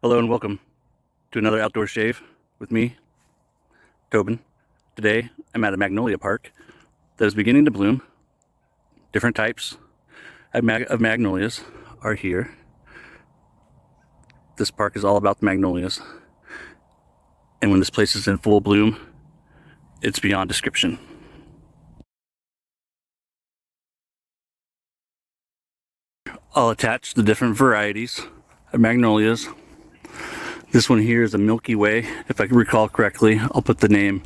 Hello and welcome to another outdoor shave with me, Tobin. Today I'm at a Magnolia park that is beginning to bloom. Different types of magnolias are here. This park is all about the magnolias. And when this place is in full bloom, it's beyond description. I'll attach the different varieties of magnolias. This one here is a Milky Way. If I can recall correctly, I'll put the name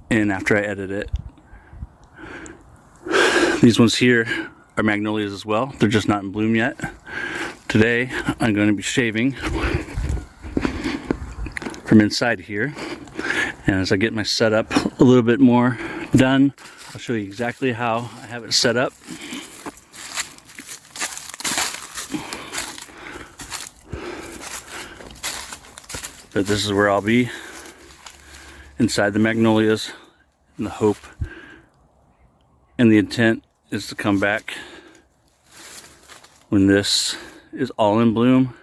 in after I edit it. These ones here are magnolias as well. They're just not in bloom yet. Today I'm going to be shaving from inside here. And as I get my setup a little bit more done, I'll show you exactly how I have it set up. But this is where I'll be, inside the magnolias, and the hope and the intent is to come back when this is all in bloom.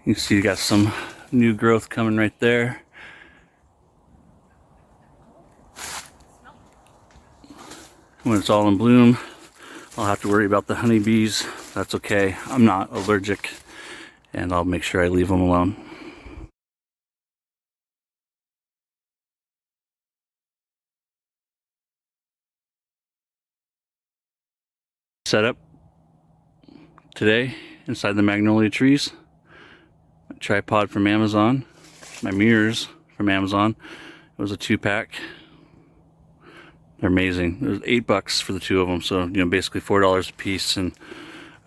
You can see you got some new growth coming right there. When it's all in bloom, I'll have to worry about the honeybees. That's okay, I'm not allergic, and I'll make sure I leave them alone. Setup today inside the magnolia trees. My tripod from Amazon, my mirrors from Amazon. It was a 2-pack. They're amazing. It was $8 for the two of them, so basically $4 a piece, and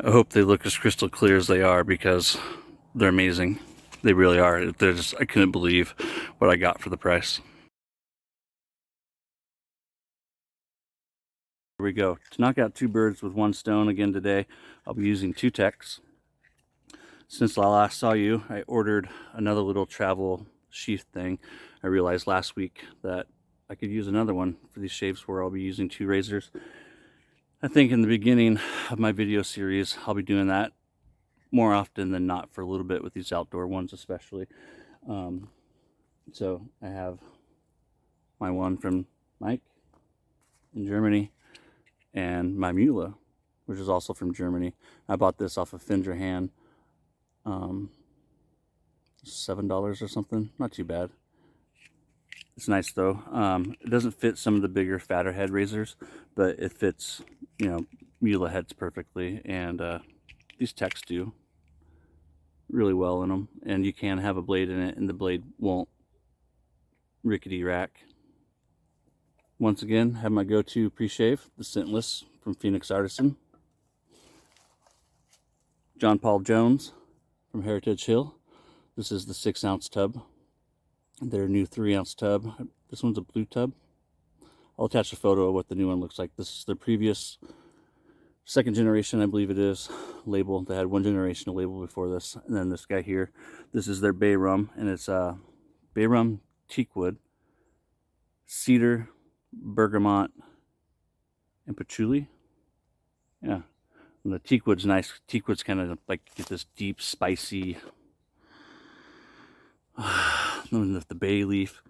I hope they look as crystal clear as they are because they're amazing. They really are. They're just, I couldn't believe what I got for the price. Here we go. To knock out two birds with one stone again today, I'll be using two techs. Since I last saw you, I ordered another little travel sheath thing. I realized last week that I could use another one for these shaves where I'll be using two razors. I think in the beginning of my video series, I'll be doing that more often than not for a little bit with these outdoor ones especially. So I have my one from Mike in Germany and my Mule, which is also from Germany. I bought this off of Fingerhand, $7 or something, not too bad. It's nice though. It doesn't fit some of the bigger, fatter head razors, but it fits, Mule heads perfectly, and these techs do really well in them. And you can have a blade in it, and the blade won't rickety rack. Once again, have my go-to pre-shave, the Scentless from Phoenix Artisan. John Paul Jones from Heritage Hill. This is the 6-ounce tub. Their new 3-ounce tub. This one's a blue tub. I'll attach a photo of what the new one looks like. This is their previous second generation, I believe it is, label. They had one generation of label before this. And then this guy here, this is their bay rum, and it's bay rum, teakwood, cedar, bergamot, and patchouli. Yeah, and the teakwood's nice. Teakwood's kind of like get this deep, spicy. The bay leaf,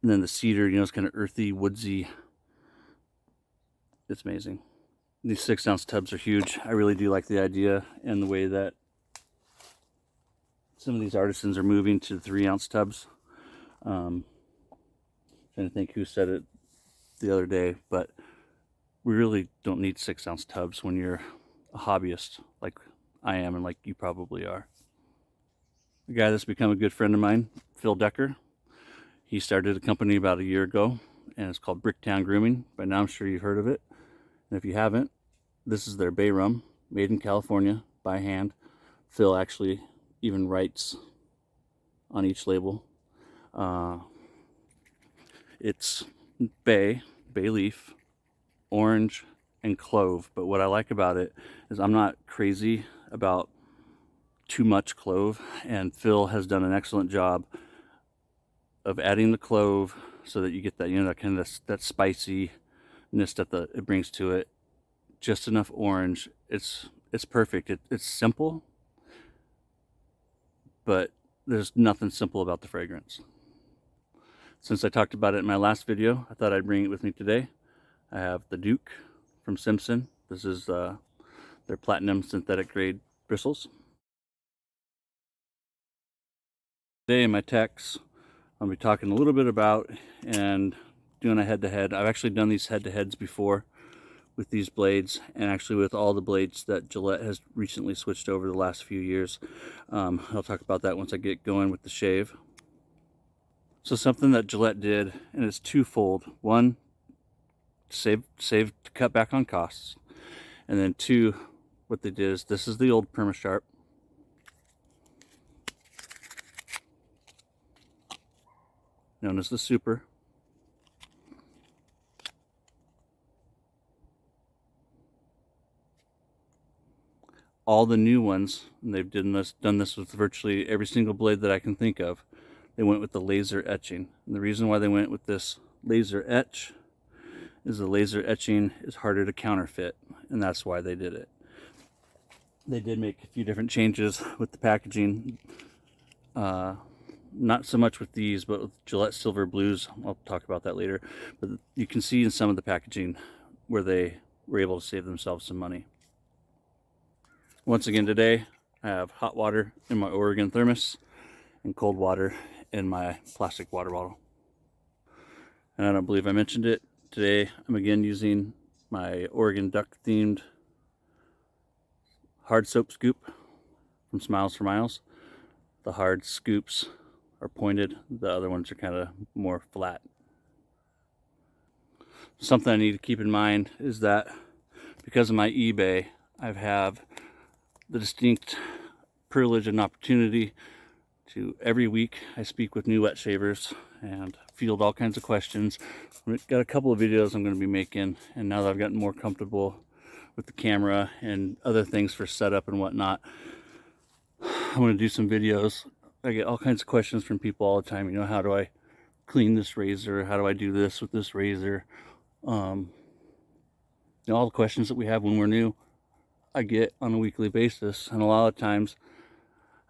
and then the cedar, it's kind of earthy, woodsy. It's amazing. These 6-ounce tubs are huge. I really do like the idea and the way that some of these artisans are moving to 3-ounce tubs. Trying to think who said it the other day, but we really don't need 6-ounce tubs when you're a hobbyist like I am and like you probably are. The guy that's become a good friend of mine, Phil Decker, he started a company about a year ago, and it's called Bricktown Grooming. By now I'm sure you've heard of it. And if you haven't, this is their bay rum, made in California by hand. Phil actually even writes on each label. It's bay leaf, orange, and clove. But what I like about it is I'm not crazy about too much clove, and Phil has done an excellent job of adding the clove so that you get that, that kind of that spiciness that it brings to it. Just enough orange. It's it's perfect. It's simple, but there's nothing simple about the fragrance. Since I talked about it in my last video, I thought I'd bring it with me today. I have the Duke from Simpson. This is their platinum synthetic grade bristles. Today in my techs, I'll be talking a little bit about and doing a head-to-head. I've actually done these head-to-heads before with these blades, and actually with all the blades that Gillette has recently switched over the last few years. I'll talk about that once I get going with the shave. So something that Gillette did, and it's twofold. One, to cut back on costs, and then two, what they did is, this is the old Perma-Sharp. Known as the Super. All the new ones, and they've done this with virtually every single blade that I can think of, they went with the laser etching. And the reason why they went with this laser etch is the laser etching is harder to counterfeit, and that's why they did it. They did make a few different changes with the packaging. Not so much with these, but with Gillette Silver Blues. I'll talk about that later. But you can see in some of the packaging where they were able to save themselves some money. Once again today, I have hot water in my Oregon thermos and cold water in my plastic water bottle. And I don't believe I mentioned it. Today I'm again using my Oregon duck themed hard soap scoop from Smilez for Miles. The hard scoops are pointed, the other ones are kind of more flat. Something I need to keep in mind is that because of my eBay, I have the distinct privilege and opportunity to every week I speak with new wet shavers and field all kinds of questions. We've got a couple of videos I'm going to be making, and now that I've gotten more comfortable with the camera and other things for setup and whatnot, I'm going to do some videos. I get all kinds of questions from people all the time. You know, how do I clean this razor? How do I do this with this razor? You know, all the questions that we have when we're new, I get on a weekly basis. And a lot of times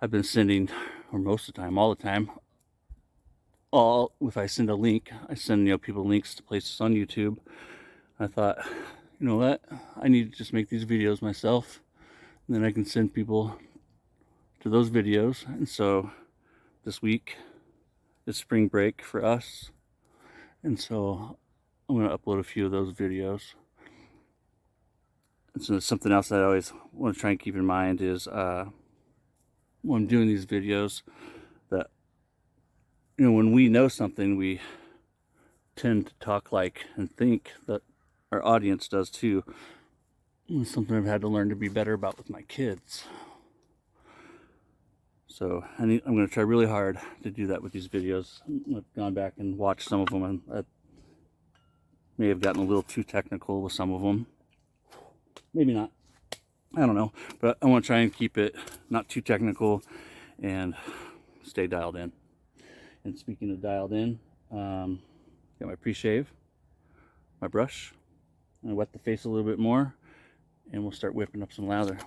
I've been sending, or most of the time, all the time, if I send a link, I send, you know, people links to places on YouTube. I thought, you know what, I need to just make these videos myself, and then I can send people to those videos. And so this week is spring break for us, and so I'm going to upload a few of those videos. And so something else that I always want to try and keep in mind is when I'm doing these videos, that, you know, when we know something, we tend to talk like and think that our audience does too. It's something I've had to learn to be better about with my kids. So I'm going to try really hard to do that with these videos. I've gone back and watched some of them, and I may have gotten a little too technical with some of them. Maybe not. I don't know. But I want to try and keep it not too technical and stay dialed in. And speaking of dialed in, got my pre-shave, my brush. I'm going to wet the face a little bit more, and we'll start whipping up some lather.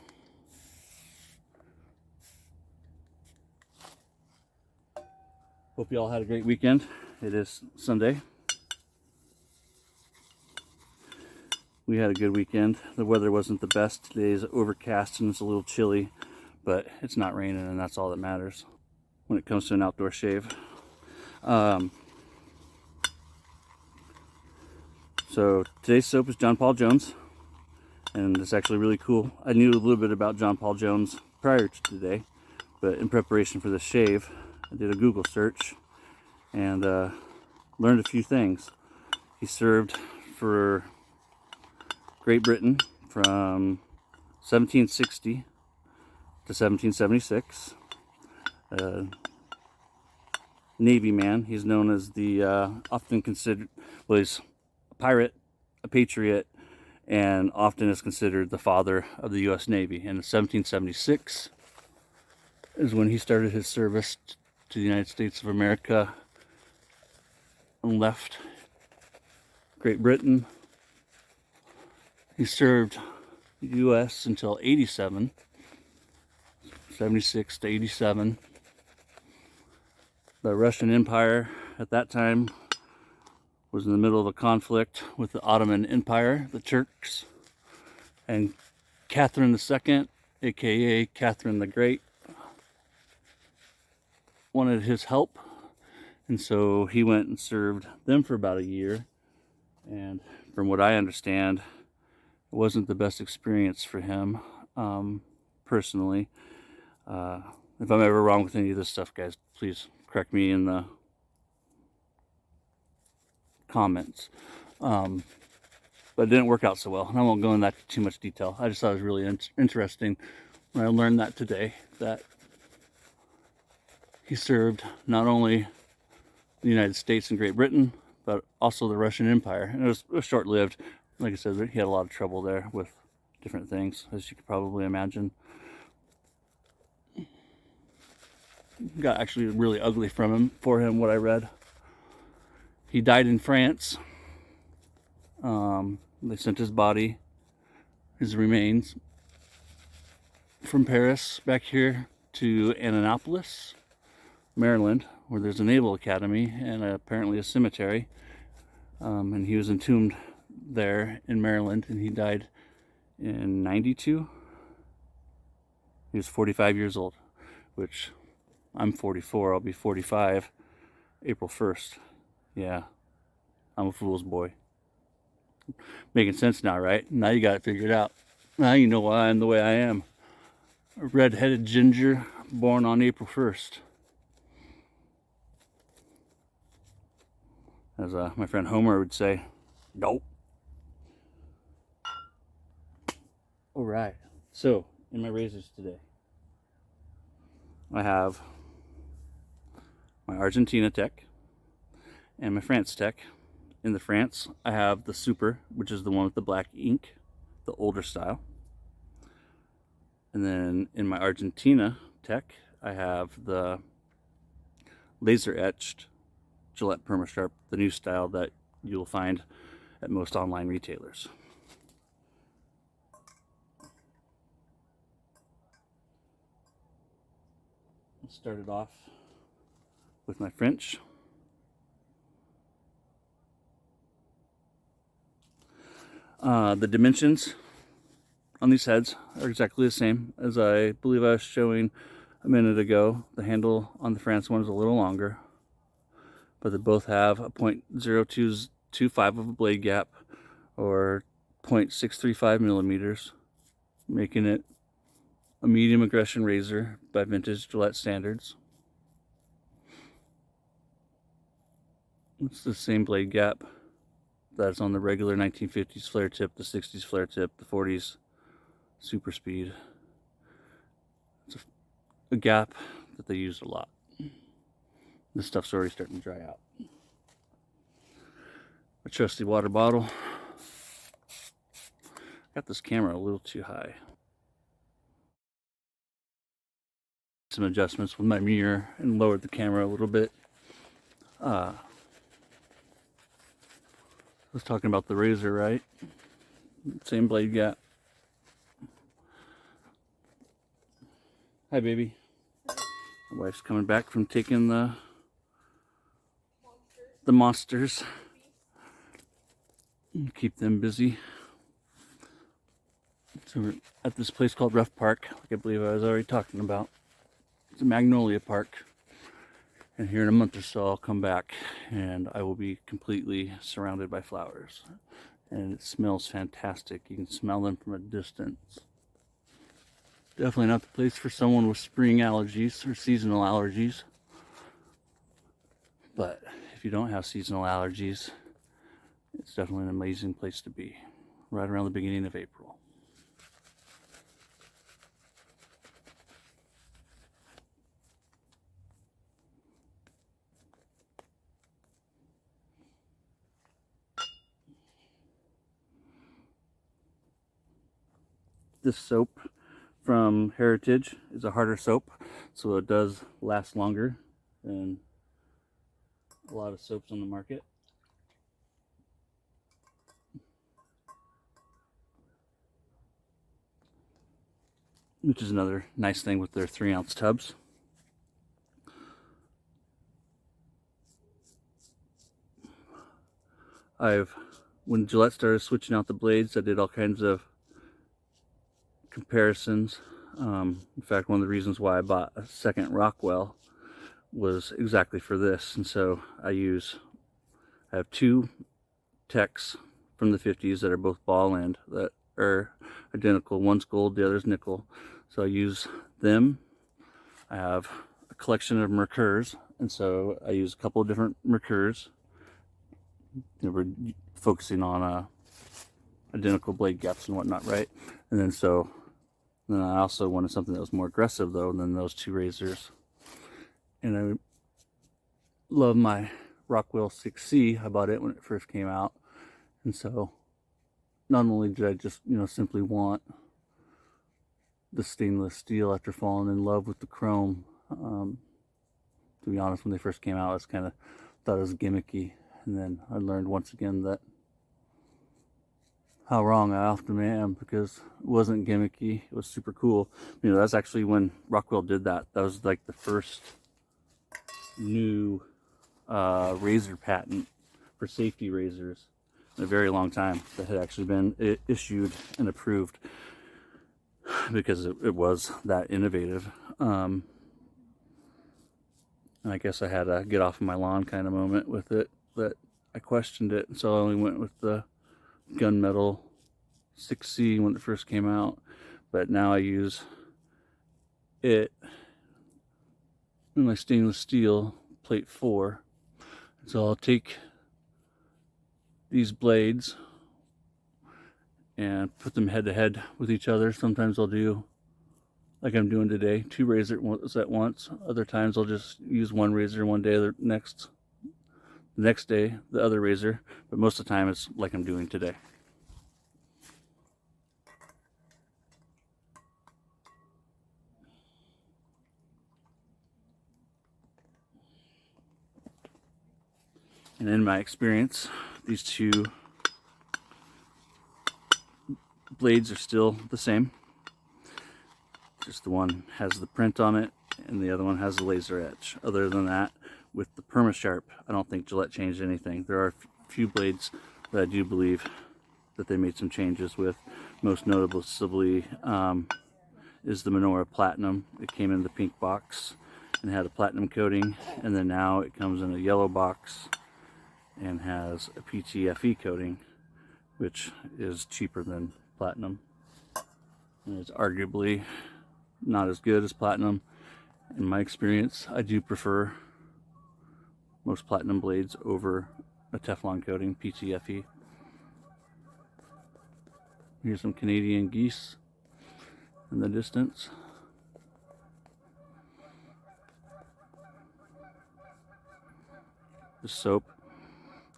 Hope you all had a great weekend. It is Sunday. We had a good weekend. The weather wasn't the best. Today is overcast and it's a little chilly, but it's not raining, and that's all that matters when it comes to an outdoor shave. So today's soap is John Paul Jones, and it's actually really cool. I knew a little bit about John Paul Jones prior to today, but in preparation for this shave, I did a Google search and learned a few things. He served for Great Britain from 1760 to 1776. Navy man. He's known as the often considered, well, he's a pirate, a patriot, and often is considered the father of the U.S. Navy. And in 1776 is when he started his service to the United States of America and left Great Britain. He served US until 87, 76 to 87. The Russian Empire at that time was in the middle of a conflict with the Ottoman Empire, the Turks, and Catherine II, aka Catherine the Great, wanted his help, and so he went and served them for about a year. And from what I understand, it wasn't the best experience for him, personally. If I'm ever wrong with any of this stuff, guys, please correct me in the comments. But it didn't work out so well, and I won't go into that too much detail. I just thought it was really interesting when I learned that today, that he served not only the United States and Great Britain, but also the Russian Empire. And it was short-lived. Like I said, he had a lot of trouble there with different things, as you could probably imagine. Got actually really ugly for him, what I read. He died in France. They sent his body, his remains, from Paris back here to Annapolis, Maryland, where there's a naval academy and apparently a cemetery. And he was entombed there in Maryland, and he died in 92. He was 45 years old, which I'm 44. I'll be 45 April 1st. Yeah, I'm a fool's boy. Making sense now, right? Now you got it figured out. Now you know why I'm the way I am. A red-headed ginger born on April 1st. As my friend Homer would say, nope. All right. So, in my razors today, I have my Argentina Tech and my France Tech. In the France, I have the Super, which is the one with the black ink, the older style. And then in my Argentina Tech, I have the laser etched Gillette Perma-Sharp, the new style that you'll find at most online retailers. Let's start it off with my French. The dimensions on these heads are exactly the same as I believe I was showing a minute ago. The handle on the France one is a little longer, but they both have a 0.0225 of a blade gap, or 0.635 millimeters, making it a medium aggression razor by vintage Gillette standards. It's the same blade gap that's on the regular 1950s flare tip, the 60s flare tip, the 40s super speed. It's a gap that they use a lot. This stuff's already starting to dry out. A trusty water bottle. Got this camera a little too high. Some adjustments with my mirror and lowered the camera a little bit. I was talking about the razor, right? Same blade gap. Hi, baby. My wife's coming back from taking the monsters. Keep them busy. So we're at this place called Ruff Park, like I believe I was already talking about. It's a Magnolia park. And here in a month or so, I'll come back and I will be completely surrounded by flowers. And it smells fantastic. You can smell them from a distance. Definitely not the place for someone with spring allergies or seasonal allergies. But if you don't have seasonal allergies, it's definitely an amazing place to be. Right around the beginning of April. This soap from Heritage is a harder soap, so it does last longer than a lot of soaps on the market. which is another nice thing with their 3-ounce tubs. When Gillette started switching out the blades, I did all kinds of comparisons. In fact, one of the reasons why I bought a second Rockwell was exactly for this. And so I have 2 techs from the 50s that are both ball end that are identical. One's gold, the other's nickel. So I use them. I have a collection of Mercurs, and so I use a couple of different Mercurs. We're focusing on identical blade gaps and whatnot, right? And then I also wanted something that was more aggressive though than those 2 razors. And I love my Rockwell 6C. I bought it when it first came out, and so not only did I just simply want the stainless steel after falling in love with the chrome. To be honest, when they first came out, I was kind of thought it was gimmicky. And then I learned once again that how wrong I often am, because it wasn't gimmicky. It was super cool. That's actually when Rockwell did that. That was like the first new razor patent for safety razors in a very long time that had actually been issued and approved, because it was that innovative. And I guess I had a get off of my lawn kind of moment with it, that I questioned it, and so I only went with the gunmetal 6C when it first came out. But now I use it in my stainless steel plate 4. So I'll take these blades and put them head to head with each other. Sometimes I'll do, like I'm doing today, 2 razors at once. Other times I'll just use one razor one day, the next day the other razor, but most of the time it's like I'm doing today. And in my experience, these 2 blades are still the same. Just the one has the print on it and the other one has the laser etch. Other than that, with the PermaSharp, I don't think Gillette changed anything. There are a few blades that I do believe that they made some changes with. Most noticeably is the Menorah Platinum. It came in the pink box and had a platinum coating, and then now it comes in a yellow box and has a PTFE coating, which is cheaper than platinum, and it's arguably not as good as platinum. In my experience, I do prefer most platinum blades over a Teflon coating, PTFE. Here's some Canadian geese in the distance. The soap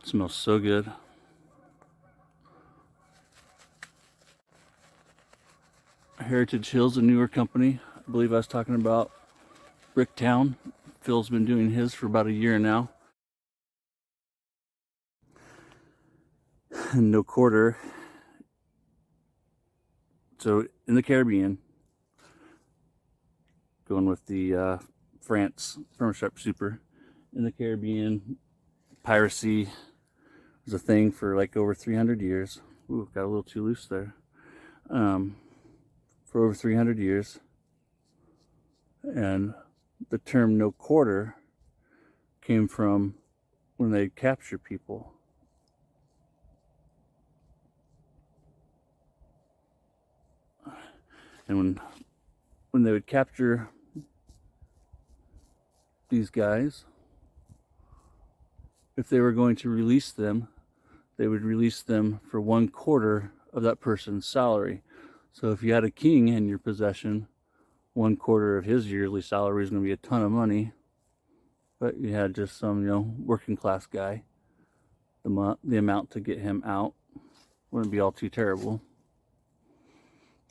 smells so good. Heritage Hill's a newer company. I believe I was talking about Bricktown. Phil's been doing his for about a year now. And no quarter. So in the Caribbean, going with the France PermaSharp Super, in the Caribbean, piracy was a thing for like over 300 years. Ooh, got a little too loose there. For over 300 years. And the term no quarter came from when they capture people. And when they would capture these guys, if they were going to release them, they would release them for 1/4 of that person's salary. So if you had a king in your possession, 1/4 of his yearly salary is going to be a ton of money. But you had just some, working class guy, the amount to get him out wouldn't be all too terrible.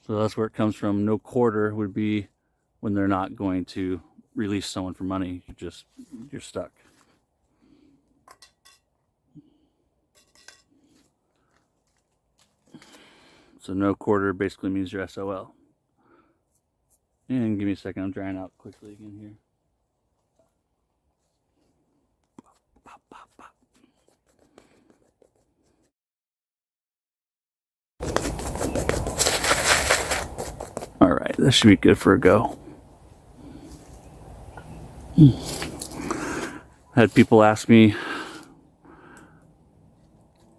So that's where it comes from. No quarter would be when they're not going to release someone for money. You're stuck. So no quarter basically means you're SOL. And give me a second, I'm drying out quickly again here. Pop, pop, pop. All right, this should be good for a go. I had people ask me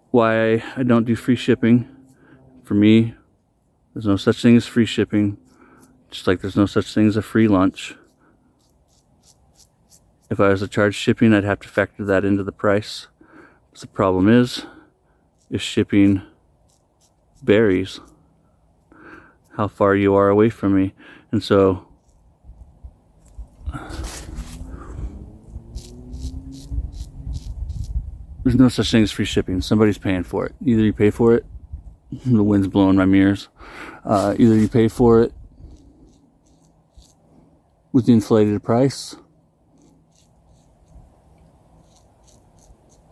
why I don't do free shipping. For me, there's no such thing as free shipping, just like there's no such thing as a free lunch. If I was to charge shipping, I'd have to factor that into the price. But the problem is shipping varies how far you are away from me. And so there's no such thing as free shipping. Somebody's paying for it. Either you pay for it, the wind's blowing my mirrors. Either you pay for it with the inflated price,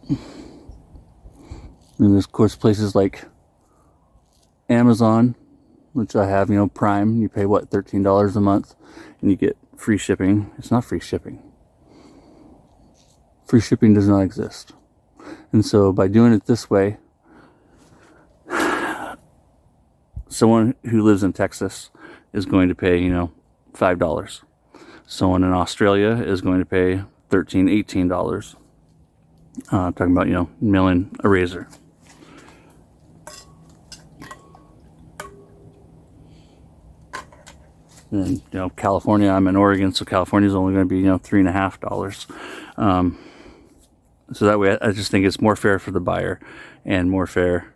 and there's of course places like Amazon, which I have, Prime. You pay what, $13 a month, and you get free shipping. It's not free shipping. Free shipping does not exist. And so by doing it this way, someone who lives in Texas is going to pay, $5. Someone in Australia is going to pay $13, $18. Talking about, mailing a razor. And, California, I'm in Oregon, so California is only going to be, $3.50. So that way, I just think it's more fair for the buyer and more fair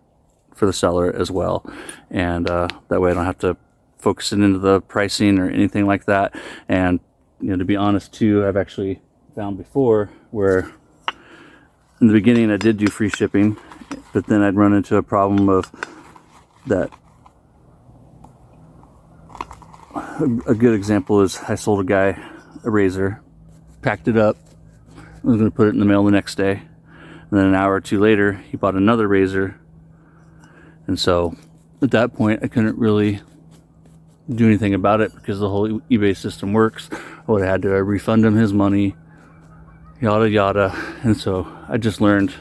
for the seller as well. And that way I don't have to focus it into the pricing or anything like that. And, to be honest too, I've actually found before where in the beginning I did do free shipping, but then I'd run into a problem of that. A good example is I sold a guy a razor, packed it up, I was going to put it in the mail the next day, and then an hour or two later he bought another razor, and so at that point I couldn't really do anything about it because the whole eBay system works. I would have had to refund him his money, yada yada. And so I just learned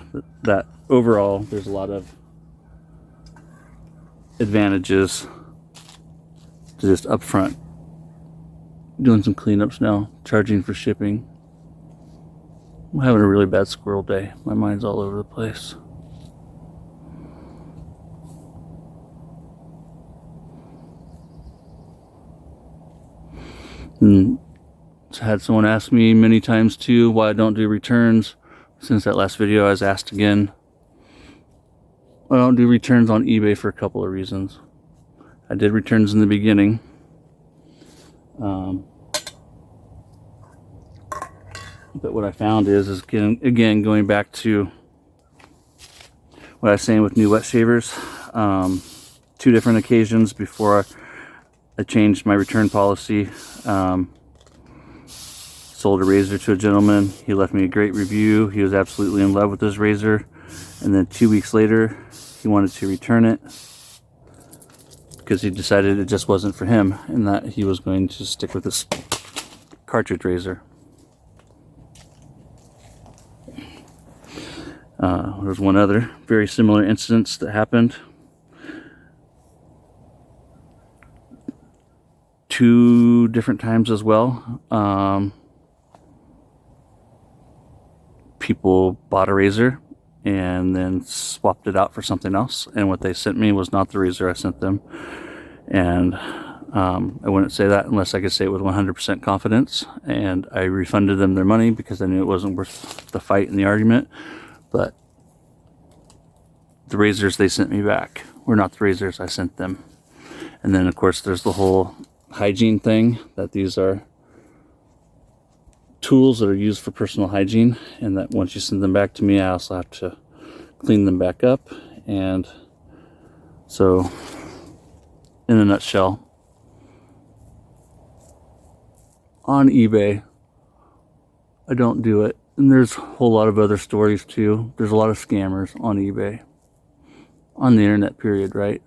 that overall there's a lot of advantages to just upfront doing some cleanups now, charging for shipping. I'm having a really bad squirrel day. My mind's all over the place. And had someone ask me many times too why I don't do returns. Since that last video I was asked again. I don't do returns on eBay for a couple of reasons. I did returns in the beginning. But what I found is again, going back to what I was saying with new wet shavers, 2 different occasions before I changed my return policy. Sold a razor to a gentleman. He left me a great review. He was absolutely in love with this razor. And then 2 weeks later, he wanted to return it because he decided it just wasn't for him and that he was going to stick with this cartridge razor. There's one other very similar instance that happened. 2 different times as well. People bought a razor and then swapped it out for something else, and what they sent me was not the razor I sent them. And I wouldn't say that unless I could say it with 100% confidence, and I refunded them their money because I knew it wasn't worth the fight and the argument. But the razors they sent me back were not the razors I sent them. And then of course there's the whole hygiene thing, that these are tools that are used for personal hygiene, and that once you send them back to me, I also have to clean them back up. And so in a nutshell, on eBay I don't do it. And there's a whole lot of other stories too. There's a lot of scammers on eBay, on the internet, period, right?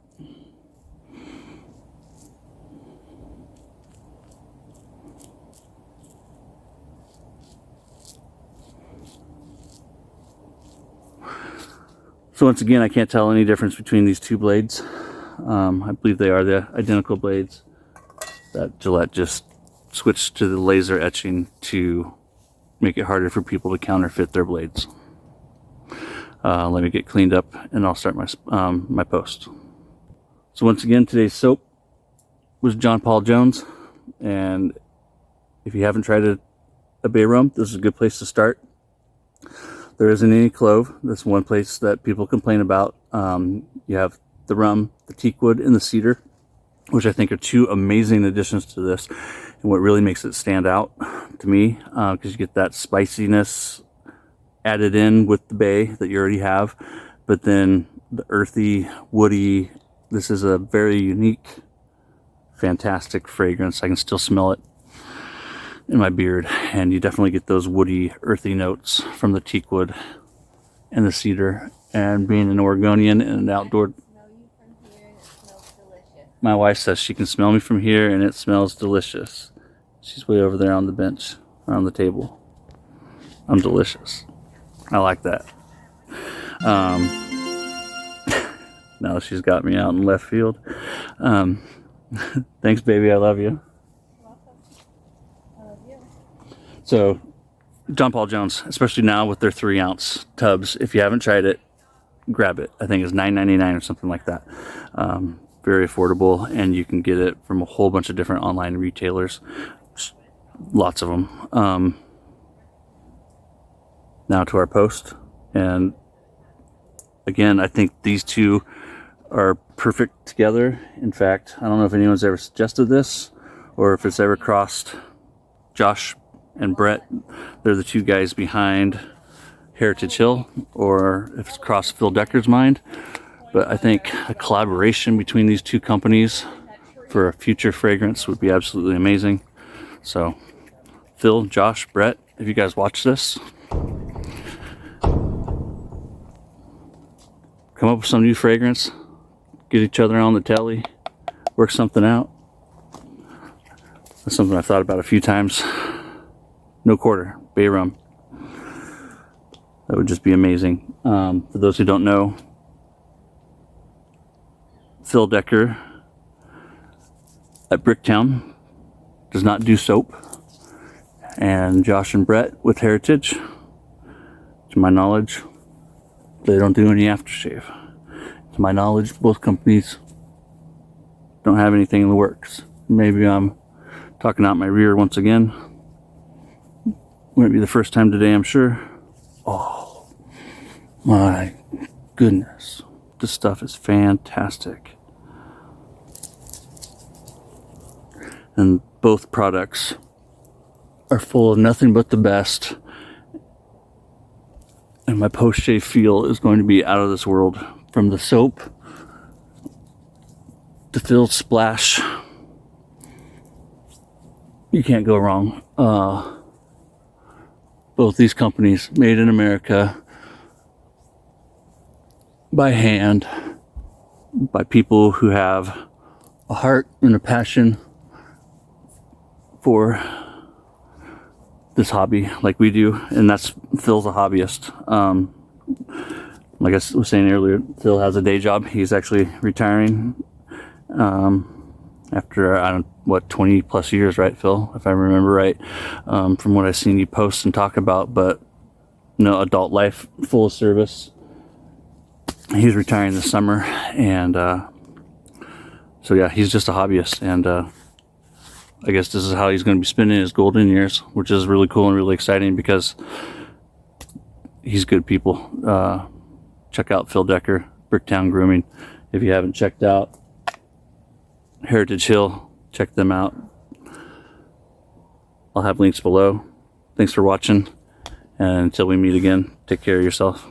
So once again, I can't tell any difference between these two blades. I believe they are the identical blades that Gillette just switched to the laser etching to make it harder for people to counterfeit their blades. Let me get cleaned up and I'll start my post. So once again, today's soap was John Paul Jones, and if you haven't tried a bay rum, this is a good place to start. There isn't any clove. That's one place that people complain about. You have the rum, the teak wood, and the cedar, which I think are two amazing additions to this, and what really makes it stand out to me, because you get that spiciness added in with the bay that you already have, but then the earthy, woody. This is a very unique, fantastic fragrance. I can still smell it in my beard, and you definitely get those woody, earthy notes from the teak wood and the cedar. And being an Oregonian and an outdoor, my wife says she can smell me from here and it smells delicious. She's way over there on the bench, on the table. I'm delicious. I like that. Now she's got me out in left field. Thanks, baby. I love you. So, John Paul Jones, especially now with their 3-ounce tubs, if you haven't tried it, grab it. I think it's $9.99 or something like that. Very affordable, and you can get it from a whole bunch of different online retailers. Lots of them. Now to our post, and again, I think these two are perfect together. In fact, I don't know if anyone's ever suggested this or if it's ever crossed Josh and Brett. They're the two guys behind Heritage Hill, or if it's crossed Phil Decker's mind. But I think a collaboration between these two companies for a future fragrance would be absolutely amazing. So Phil, Josh, Brett, if you guys watch this, come up with some new fragrance, get each other on the telly, work something out. That's something I've thought about a few times. No quarter, bay rum. That would just be amazing. For those who don't know, Phil Decker at Bricktown does not do soap. And Josh and Brett with Heritage, to my knowledge, they don't do any aftershave. To my knowledge, both companies don't have anything in the works. Maybe I'm talking out my rear once again. Wouldn't be the first time today, I'm sure. Oh my goodness. This stuff is fantastic. And both products are full of nothing but the best. And my post-shave feel is going to be out of this world. From the soap, the Phil splash, you can't go wrong. Both these companies made in America by hand, by people who have a heart and a passion for this hobby like we do, and that's Phil's a hobbyist. Like I was saying earlier, Phil has a day job. He's actually retiring after 20 plus years, right, Phil? If I remember right, from what I've seen you post and talk about. But adult life, full of service. He's retiring this summer, and so yeah, he's just a hobbyist, and I guess this is how he's going to be spending his golden years, which is really cool and really exciting because he's good people. Check out Phil Decker, Bricktown Grooming. If you haven't checked out Heritage Hill, check them out. I'll have links below. Thanks for watching, and until we meet again, take care of yourself.